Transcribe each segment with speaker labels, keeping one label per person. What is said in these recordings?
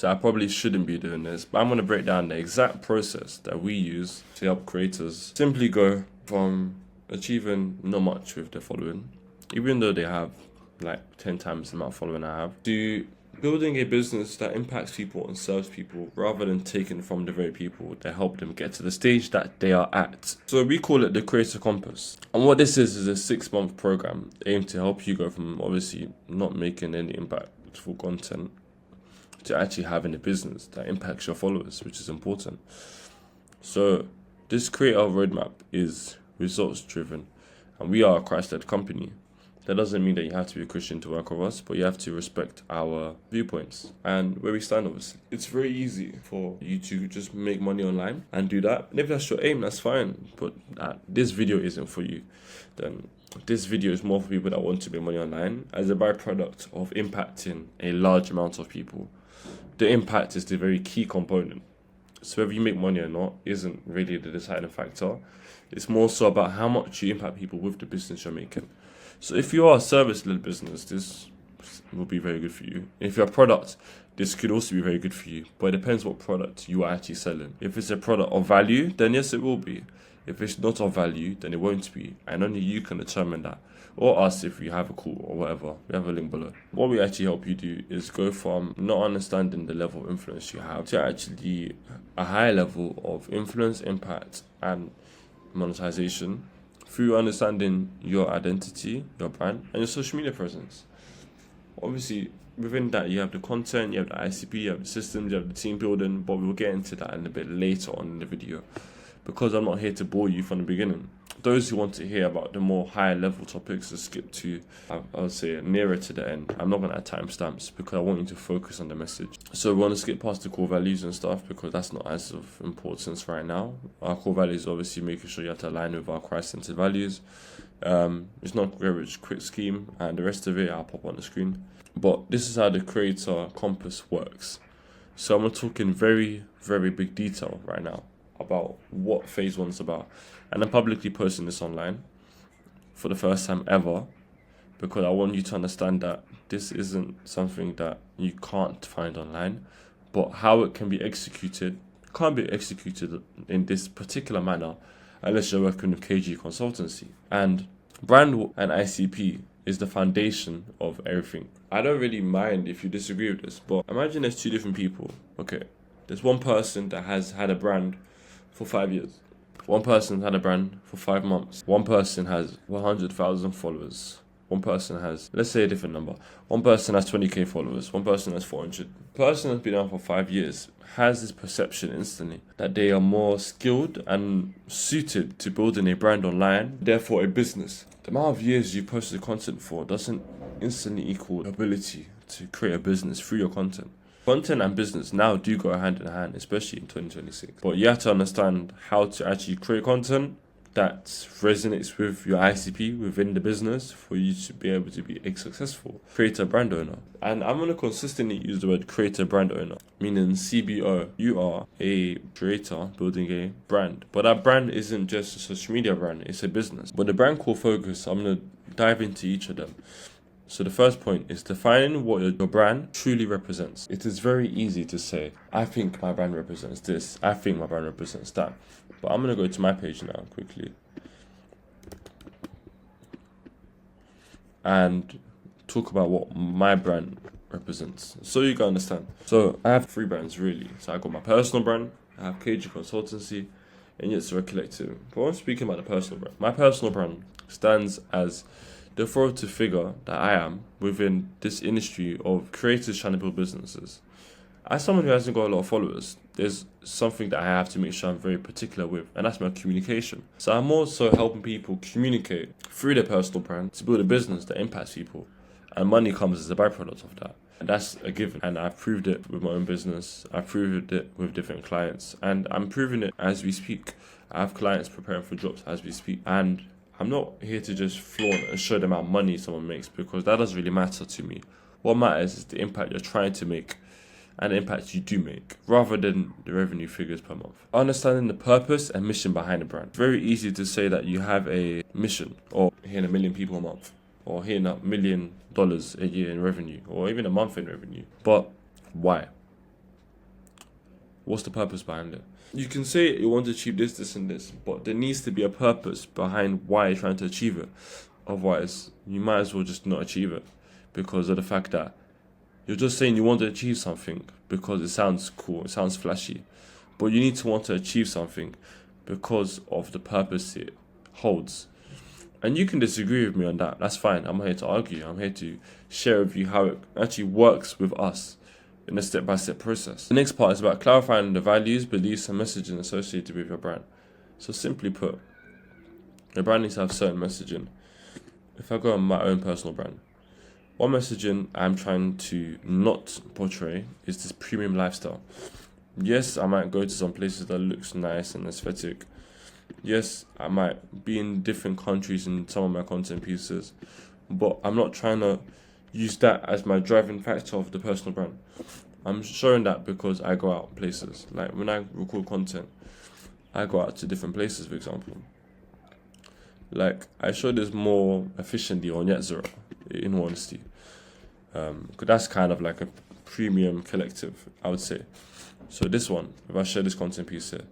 Speaker 1: So I probably shouldn't be doing this, but I'm going to break down the exact process that we use to help creators simply go from achieving not much with their following, even though they have like 10 times the amount of following I have, to building a business that impacts people and serves people rather than taking from the very people that help them get to the stage that they are at. So we call it the Creator Compass. And what this is a 6-month program aimed to help you go from obviously not making any impactful content to actually having a business that impacts your followers, which is important. So this creator roadmap is results driven, and we are a Christ-led company. That doesn't mean that you have to be a Christian to work with us, but you have to respect our viewpoints and where we stand, obviously. It's very easy for you to just make money online and do that. And if that's your aim, that's fine. But this video isn't for you. Then this video is more for people that want to make money online as a byproduct of impacting a large amount of people. The impact is the very key component. So whether you make money or not isn't really the deciding factor. It's more so about how much you impact people with the business you're making. So if you are a service-led business, this will be very good for you. If you're a product, this could also be very good for you. But it depends what product you are actually selling. If it's a product of value, then yes, it will be. If it's not of value, then it won't be. And only you can determine that. Or us if you have a call or whatever. We have a link below. What we actually help you do is go from not understanding the level of influence you have to actually a higher level of influence, impact, and monetization through understanding your identity, your brand, and your social media presence. Obviously, within that, you have the content, you have the ICP, you have the systems, you have the team building, but we'll get into that in a bit later on in the video because I'm not here to bore you from the beginning. Those who want to hear about the more higher level topics, just skip to, I would say, nearer to the end. I'm not going to add timestamps because I want you to focus on the message. So we want to skip past the core values and stuff because that's not as of importance right now. Our core values obviously making sure you have to align with our Christ-centered values. It's not a very quick scheme, and the rest of it I'll pop on the screen. But this is how the Creator Compass works. So I'm talking very, very big detail right now about what phase 1 is about. And I'm publicly posting this online for the first time ever because I want you to understand that this isn't something that you can't find online, but how it can be executed can't be executed in this particular manner unless you're working with KG Consultancy. And brand and ICP is the foundation of everything. I don't really mind if you disagree with this, but imagine there's 2 different people. Okay, there's one person that has had a brand for 5 years. One person had a brand for 5 months. One person has 100,000 followers. One person has, let's say a different number. One person has 20k followers. One person has 400. The person that's been out for 5 years has this perception instantly that they are more skilled and suited to building a brand online, therefore a business. The amount of years you posted content for doesn't instantly equal ability to create a business through your content. Content and business now do go hand in hand, especially in 2026. But you have to understand how to actually create content that resonates with your ICP within the business for you to be able to be a successful creator brand owner. And I'm going to consistently use the word creator brand owner, meaning CBO. You are a creator building a brand. But that brand isn't just a social media brand, it's a business. But the brand core focus, I'm going to dive into each of them. So the first point is defining what your brand truly represents. It is very easy to say, I think my brand represents this, I think my brand represents that. But I'm going to go to my page now quickly and talk about what my brand represents so you can understand. So I have 3 brands really. So I got my personal brand, I have KG Consultancy, and Yitzhak Collective. But I'm speaking about the personal brand. My personal brand stands as the authoritative figure that I am within this industry of creators trying to build businesses. As someone who hasn't got a lot of followers, there's something that I have to make sure I'm very particular with, and that's my communication. So I'm also helping people communicate through their personal brand to build a business that impacts people, and money comes as a byproduct of that. And that's a given, and I've proved it with my own business, I've proved it with different clients, and I'm proving it as we speak. I have clients preparing for drops as we speak, and I'm not here to just flaunt and show them how much money someone makes because that doesn't really matter to me. What matters is the impact you're trying to make and the impact you do make, rather than the revenue figures per month. Understanding the purpose and mission behind the brand. It's very easy to say that you have a mission, or hitting 1 million people a month, or hitting $1 million a year in revenue, or even a month in revenue. But why? What's the purpose behind it? You can say you want to achieve this, this, and this, but there needs to be a purpose behind why you're trying to achieve it. Otherwise, you might as well just not achieve it because of the fact that you're just saying you want to achieve something because it sounds cool, it sounds flashy. But you need to want to achieve something because of the purpose it holds. And you can disagree with me on that. That's fine. I'm not here to argue. I'm here to share with you how it actually works with us in a step-by-step process. The next part is about clarifying the values, beliefs, and messaging associated with your brand. So simply put, your brand needs to have certain messaging. If I go on my own personal brand, one messaging I'm trying to not portray is this premium lifestyle. Yes, I might go to some places that looks nice and aesthetic. Yes, I might be in different countries in some of my content pieces, but I'm not trying to use that as my driving factor of the personal brand. I'm showing that because I go out places. Like when I record content, I go out to different places, for example. Like I show this more efficiently on Yetzirah, in all honesty. Because that's kind of like a premium collective, I would say. So this one, if I share this content piece here,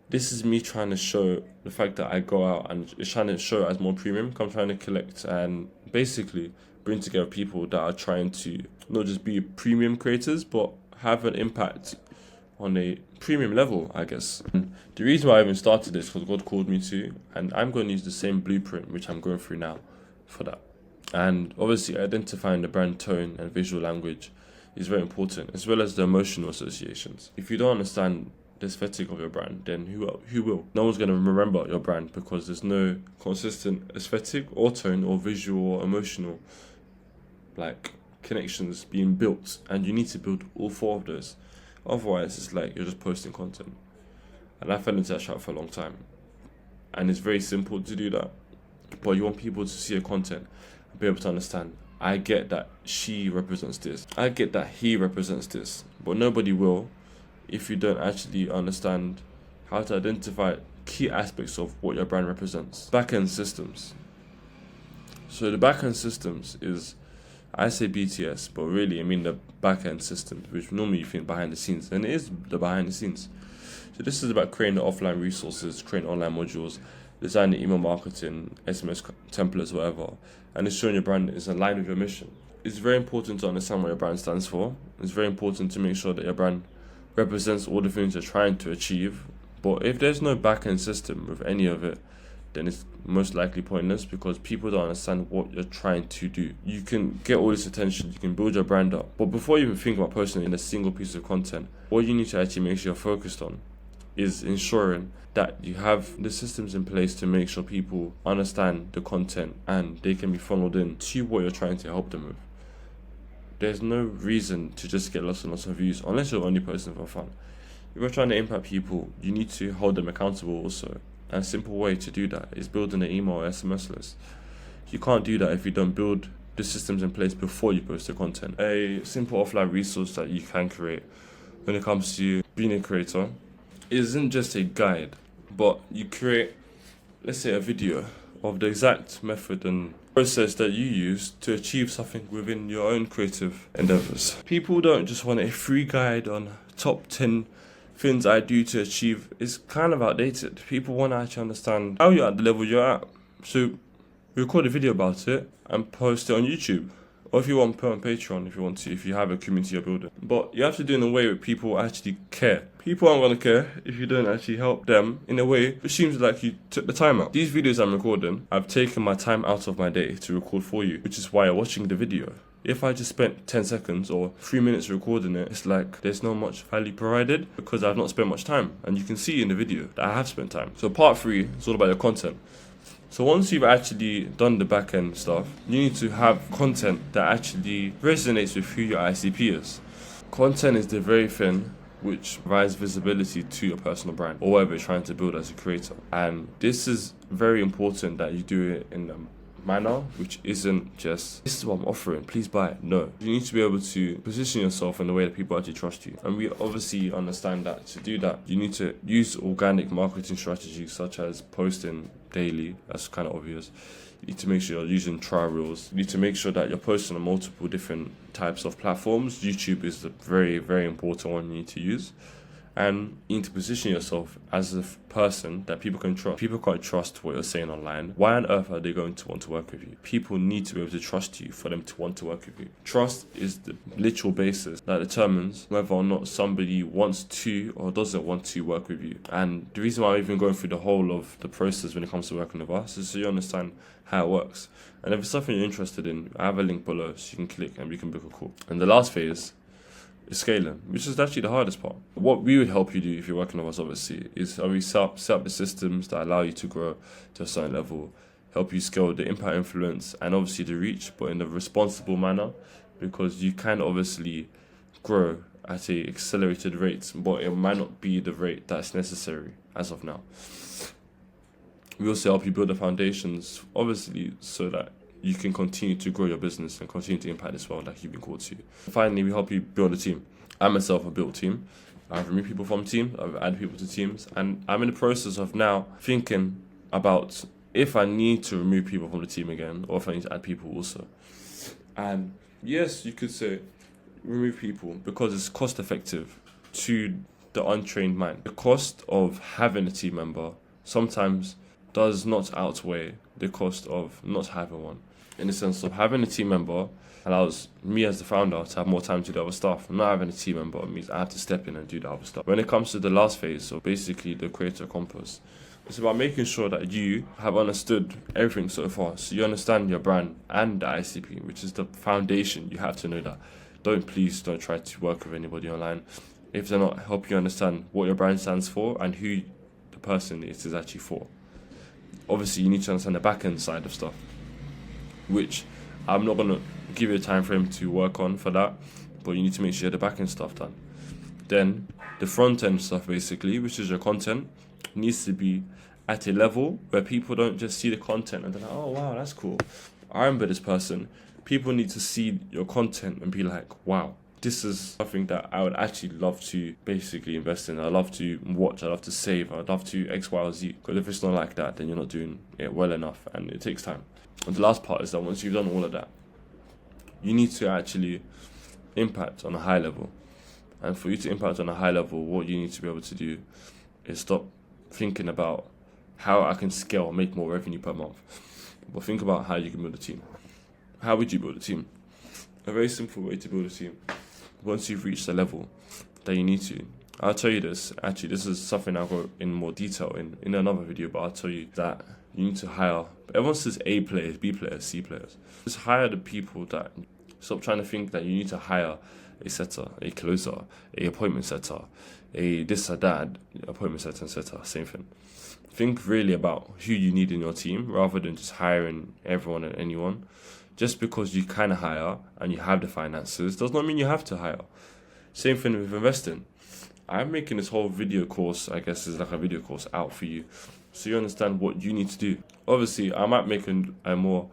Speaker 1: this is me trying to show the fact that I go out and it's trying to show it as more premium. I'm trying to collect and basically bring together people that are trying to not just be premium creators, but have an impact on a premium level, I guess. And the reason why I even started this because God called me to, and I'm going to use the same blueprint which I'm going through now for that. And obviously identifying the brand tone and visual language is very important, as well as the emotional associations. If you don't understand the aesthetic of your brand, then who will? No one's going to remember your brand because there's no consistent aesthetic or tone or visual or emotional like connections being built, and you need to build all four of those. Otherwise, it's like you're just posting content. And I fell into that trap for a long time. And it's very simple to do that, but you want people to see your content and be able to understand. I get that she represents this. I get that he represents this. But nobody will if you don't actually understand how to identify key aspects of what your brand represents. Backend systems. So the backend systems is, I say BTS, but really I mean the backend systems, which normally you think behind the scenes, and it is the behind the scenes. So this is about creating the offline resources, creating online modules, designing email marketing, SMS templates, whatever, and ensuring your brand is aligned with your mission. It's very important to understand what your brand stands for. It's very important to make sure that your brand represents all the things you're trying to achieve. But if there's no back-end system with any of it, then it's most likely pointless because people don't understand what you're trying to do. You can get all this attention, you can build your brand up, but before you even think about posting in a single piece of content, what you need to actually make sure you're focused on is ensuring that you have the systems in place to make sure people understand the content and they can be funneled in to what you're trying to help them with. There's no reason to just get lots and lots of views unless you're only posting for fun. If you're trying to impact people, you need to hold them accountable also. And a simple way to do that is building an email or SMS list. You can't do that if you don't build the systems in place before you post the content. A simple offline resource that you can create when it comes to being a creator isn't just a guide, but you create, let's say, a video of the exact method and process that you use to achieve something within your own creative endeavors. People don't just want a free guide on top 10 things I do to achieve. It's kind of outdated. People want to actually understand how you're at the level you're at. So record a video about it and post it on YouTube. Or if you want, put it on Patreon if you want to, if you have a community you're building. But you have to do it in a way where people actually care. People aren't going to care if you don't actually help them in a way which seems like you took the time out. These videos I'm recording, I've taken my time out of my day to record for you, which is why you're watching the video. If I just spent 10 seconds or 3 minutes recording it, it's like there's not much value provided because I've not spent much time. And you can see in the video that I have spent time. So part 3 is all about your content. So once you've actually done the back end stuff, you need to have content that actually resonates with who your ICP is. Content is the very thing which provides visibility to your personal brand or whatever you're trying to build as a creator. And this is very important that you do it in a manner which isn't just, this is what I'm offering, please buy it. No. You need to be able to position yourself in a way that people actually trust you. And we obviously understand that to do that, you need to use organic marketing strategies such as posting daily. That's kind of obvious. You need to make sure you're using trial reels. You need to make sure that you're posting on multiple different types of platforms. YouTube is a very, very important one you need to use. And you need to position yourself as a person that people can trust. People can't trust what you're saying online. Why on earth are they going to want to work with you? People need to be able to trust you for them to want to work with you. Trust is the literal basis that determines whether or not somebody wants to or doesn't want to work with you. And the reason why I'm even going through the whole of the process when it comes to working with us is so you understand how it works. And if it's something you're interested in, I have a link below so you can click and we can book a call. And the last phase is scaling, which is actually the hardest part. What we would help you do if you're working with us, obviously, is set up the systems that allow you to grow to a certain level, help you scale the impact, influence, and obviously the reach, but in a responsible manner, because you can obviously grow at a accelerated rate, but it might not be the rate that's necessary as of now. We also help you build the foundations, obviously, so that you can continue to grow your business and continue to impact this world like you've been called to. Finally, we help you build a team. I myself have built a team. I've removed people from teams, I've added people to teams, and I'm in the process of now thinking about if I need to remove people from the team again or if I need to add people also. And yes, you could say remove people because it's cost effective to the untrained mind. The cost of having a team member sometimes does not outweigh the cost of not having one. In the sense of having a team member allows me as the founder to have more time to do other stuff. Not having a team member means I have to step in and do the other stuff. When it comes to the last phase, so basically the creator compass, it's about making sure that you have understood everything so far. So you understand your brand and the ICP, which is the foundation. You have to know that. Please don't try to work with anybody online if they're not helping you understand what your brand stands for and who the person is actually for. Obviously, you need to understand the back end side of stuff, which I'm not going to give you a time frame to work on for that, but you need to make sure the back end stuff done. Then the front end stuff, basically, which is your content, needs to be at a level where people don't just see the content and they're like, oh wow, that's cool, I remember this person. People need to see your content and be like, wow, this is something that I would actually love to basically invest in. I love to watch, I love to save, I'd love to X, Y, or Z. Because if it's not like that, then you're not doing it well enough and it takes time. And the last part is that once you've done all of that, you need to actually impact on a high level. And for you to impact on a high level, what you need to be able to do is stop thinking about how I can scale, make more revenue per month. But think about how you can build a team. How would you build a team? A very simple way to build a team. Once you've reached the level that you need to, I'll tell you this. Actually, this is something I'll go in more detail in another video, but I'll tell you that you need to hire. Everyone says A players, B players, C players. Just hire the people that. Stop trying to think that you need to hire a setter, a closer, a appointment setter, a this or that, appointment setter and setter, same thing. Think really about who you need in your team rather than just hiring everyone and anyone. Just because you can hire and you have the finances does not mean you have to hire. Same thing with investing. I'm making this whole video course, I guess is like a video course out for you, so you understand what you need to do. Obviously, I might make a more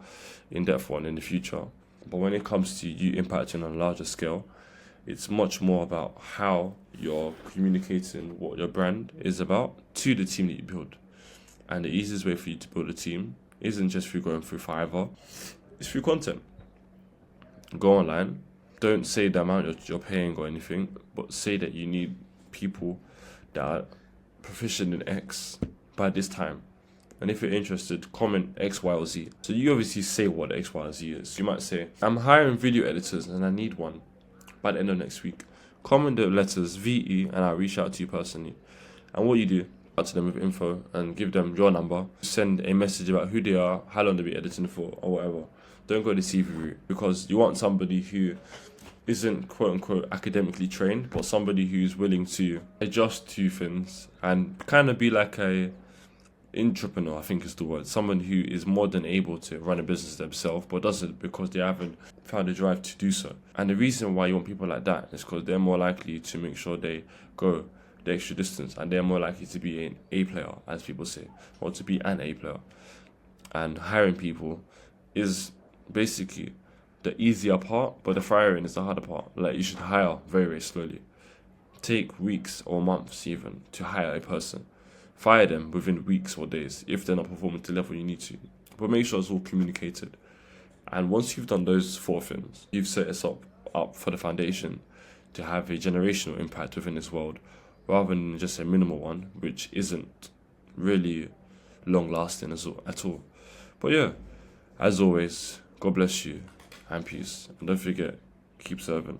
Speaker 1: in-depth one in the future, but when it comes to you impacting on a larger scale, it's much more about how you're communicating what your brand is about to the team that you build. And the easiest way for you to build a team isn't just through going through Fiverr, it's through content. Go online, don't say the amount you're paying or anything, but say that you need people that are proficient in X by this time. And if you're interested, comment X, Y, or Z. So you obviously say what X, Y, or Z is. You might say, I'm hiring video editors and I need one by the end of next week. Comment the letters VE and I'll reach out to you personally. And what you do, out to them with info and give them your number. Send a message about who they are, how long they'll be editing for, or whatever. Don't go the CV route, because you want somebody who isn't quote unquote academically trained, but somebody who's willing to adjust to things and kind of be like a entrepreneur, I think is the word. Someone who is more than able to run a business themselves, but does it because they haven't found a drive to do so. And the reason why you want people like that is because they're more likely to make sure they go the extra distance, and they're more likely to be an A player, as people say, or to be an A player. And hiring people is basically the easier part, but the firing is the harder part. Like, you should hire very, very slowly. Take weeks or months even to hire a person. Fire them within weeks or days if they're not performing to the level you need to. But make sure it's all communicated. And once you've done those 4 things, you've set us up for the foundation to have a generational impact within this world, rather than just a minimal one, which isn't really long lasting at all. But yeah, as always, God bless you and peace. And don't forget, keep serving.